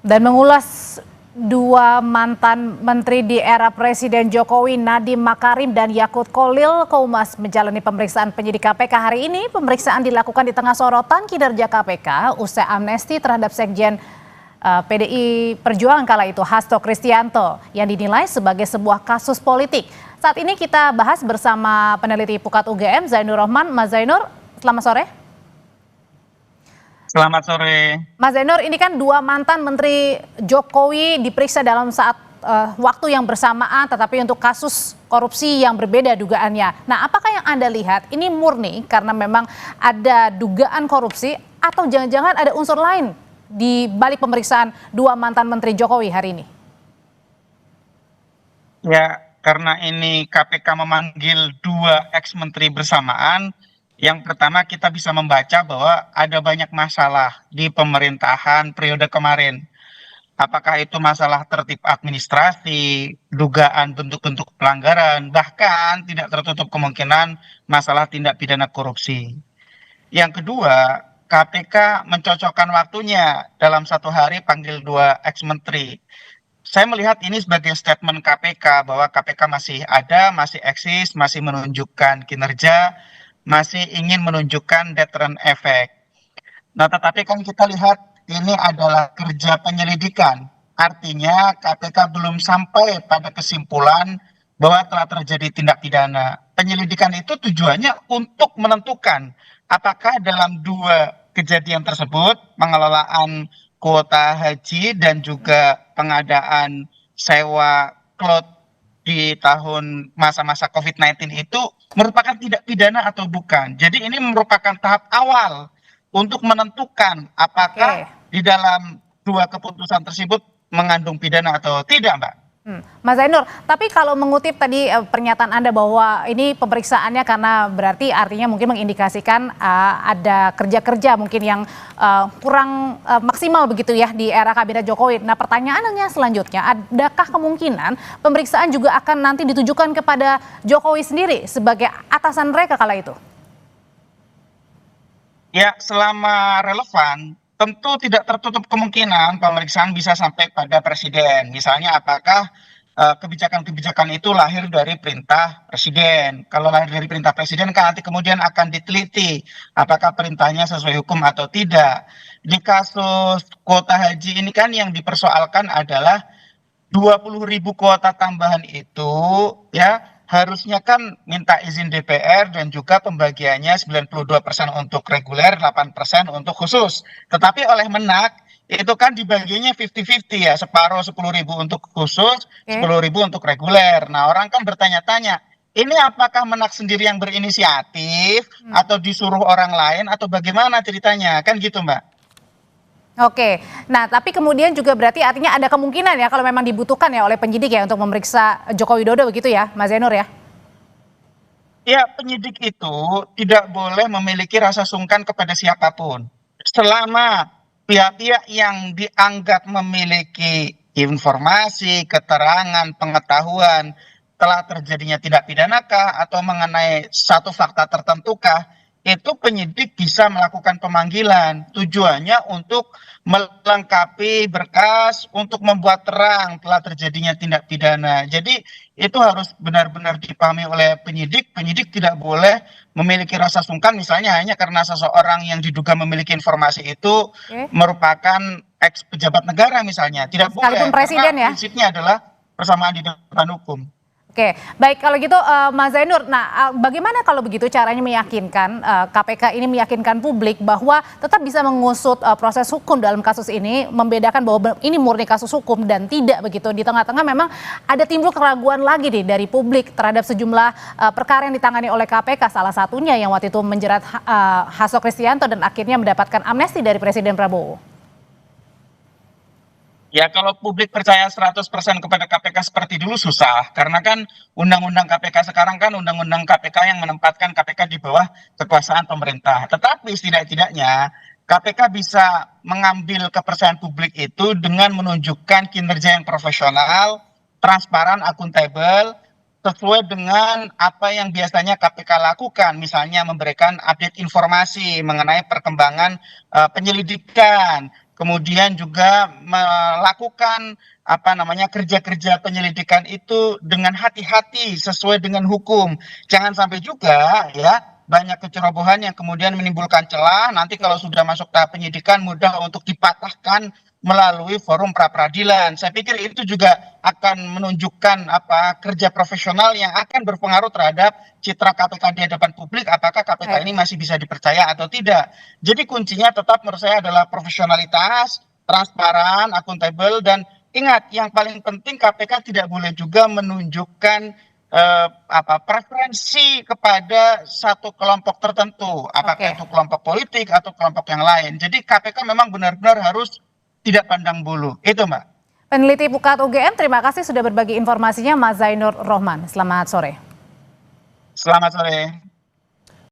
Dan mengulas dua mantan menteri di era Presiden Jokowi, Nadiem Makarim dan Yakut Kholil Koumas menjalani pemeriksaan penyidik KPK hari ini. Pemeriksaan dilakukan di tengah sorotan kinerja KPK usai amnesti terhadap Sekjen PDI Perjuangan kala itu Hasto Kristianto yang dinilai sebagai sebuah kasus politik. Saat ini kita bahas bersama peneliti Pukat UGM Zainur Rohman. Mas Zainur, selamat sore. Selamat sore. Mas Zainur, ini kan dua mantan Menteri Jokowi diperiksa dalam saat waktu yang bersamaan, tetapi untuk kasus korupsi yang berbeda dugaannya. Nah, apakah yang Anda lihat ini murni karena memang ada dugaan korupsi atau jangan-jangan ada unsur lain di balik pemeriksaan dua mantan Menteri Jokowi hari ini? Ya, karena ini KPK memanggil dua ex-menteri bersamaan, yang pertama kita bisa membaca bahwa ada banyak masalah di pemerintahan periode kemarin. Apakah itu masalah tertib administrasi, dugaan bentuk-bentuk pelanggaran, bahkan tidak tertutup kemungkinan masalah tindak pidana korupsi. Yang kedua, KPK mencocokkan waktunya dalam satu hari panggil dua ex-menteri. Saya melihat ini sebagai statement KPK bahwa KPK masih ada, masih eksis, masih menunjukkan kinerja, masih ingin menunjukkan deterrent effect. Nah, tetapi kan kita lihat ini adalah kerja penyelidikan. Artinya KPK belum sampai pada kesimpulan bahwa telah terjadi tindak pidana. Penyelidikan itu tujuannya untuk menentukan apakah dalam dua kejadian tersebut, pengelolaan kuota haji dan juga pengadaan sewa cloud di tahun masa-masa COVID-19 itu merupakan tindak pidana atau bukan. Jadi ini merupakan tahap awal untuk menentukan apakah di dalam dua keputusan tersebut mengandung pidana atau tidak, Mbak. Mas Zainur, tapi kalau mengutip tadi pernyataan Anda bahwa ini pemeriksaannya karena berarti artinya mungkin mengindikasikan ada kerja-kerja mungkin yang kurang maksimal begitu ya di era Kabinet Jokowi. Nah, pertanyaannya selanjutnya, adakah kemungkinan pemeriksaan juga akan nanti ditujukan kepada Jokowi sendiri sebagai atasan mereka kala itu? Ya, selama relevan, tentu tidak tertutup kemungkinan pemeriksaan bisa sampai pada presiden. Misalnya apakah kebijakan-kebijakan itu lahir dari perintah presiden. Kalau lahir dari perintah presiden kan nanti kemudian akan diteliti apakah perintahnya sesuai hukum atau tidak. Di kasus kuota haji ini kan yang dipersoalkan adalah 20.000 kuota tambahan itu ya harusnya kan minta izin DPR dan juga pembagiannya 92% untuk reguler, 8% untuk khusus. Tetapi oleh Menak itu kan dibaginya 50-50 ya, separuh 10.000 untuk khusus, 10.000 untuk reguler. Nah, orang kan bertanya-tanya, ini apakah Menak sendiri yang berinisiatif atau disuruh orang lain atau bagaimana ceritanya? Kan gitu, Mbak. Oke, nah tapi kemudian juga berarti artinya ada kemungkinan ya kalau memang dibutuhkan ya oleh penyidik ya untuk memeriksa Joko Widodo begitu ya, Mas Zainur ya? Ya, penyidik itu tidak boleh memiliki rasa sungkan kepada siapapun. Selama pihak-pihak yang dianggap memiliki informasi, keterangan, pengetahuan telah terjadinya tindak pidanakah atau mengenai satu fakta tertentukah, itu penyidik bisa melakukan pemanggilan. Tujuannya untuk melengkapi berkas, untuk membuat terang telah terjadinya tindak pidana. Jadi itu harus benar-benar dipahami oleh penyidik. Penyidik tidak boleh memiliki rasa sungkan misalnya hanya karena seseorang yang diduga memiliki informasi itu merupakan ex pejabat negara misalnya. Tidak boleh, Sekalipun presiden karena ya? prinsipnya adalah persamaan di depan hukum. Oke, baik kalau gitu Mas Zainur, nah bagaimana kalau begitu caranya meyakinkan KPK ini meyakinkan publik bahwa tetap bisa mengusut proses hukum dalam kasus ini, membedakan bahwa ini murni kasus hukum dan tidak begitu. Di tengah-tengah memang ada timbul keraguan lagi nih dari publik terhadap sejumlah perkara yang ditangani oleh KPK, salah satunya yang waktu itu menjerat Hasto Kristianto dan akhirnya mendapatkan amnesti dari Presiden Prabowo. Ya, kalau publik percaya 100% kepada KPK seperti dulu susah. Karena kan undang-undang KPK sekarang kan undang-undang KPK yang menempatkan KPK di bawah kekuasaan pemerintah. Tetapi setidak-tidaknya KPK bisa mengambil kepercayaan publik itu dengan menunjukkan kinerja yang profesional, transparan, akuntabel, sesuai dengan apa yang biasanya KPK lakukan, misalnya memberikan update informasi mengenai perkembangan penyelidikan, kemudian juga melakukan kerja-kerja penyelidikan itu dengan hati-hati sesuai dengan hukum. Jangan sampai juga ya banyak kecerobohan yang kemudian menimbulkan celah, nanti kalau sudah masuk tahap penyidikan mudah untuk dipatahkan melalui forum pra peradilan. Saya pikir itu juga akan menunjukkan kerja profesional yang akan berpengaruh terhadap citra KPK di hadapan publik, apakah KPK ini masih bisa dipercaya atau tidak. Jadi kuncinya tetap menurut saya adalah profesionalitas, transparan, akuntabel, dan ingat yang paling penting KPK tidak boleh juga menunjukkan preferensi kepada satu kelompok tertentu, apakah itu kelompok politik atau kelompok yang lain. Jadi KPK memang benar-benar harus tidak pandang bulu. Itu, Mbak. Peneliti Pukat UGM, terima kasih sudah berbagi informasinya, Mas Zainur Rohman. Selamat sore. Selamat sore.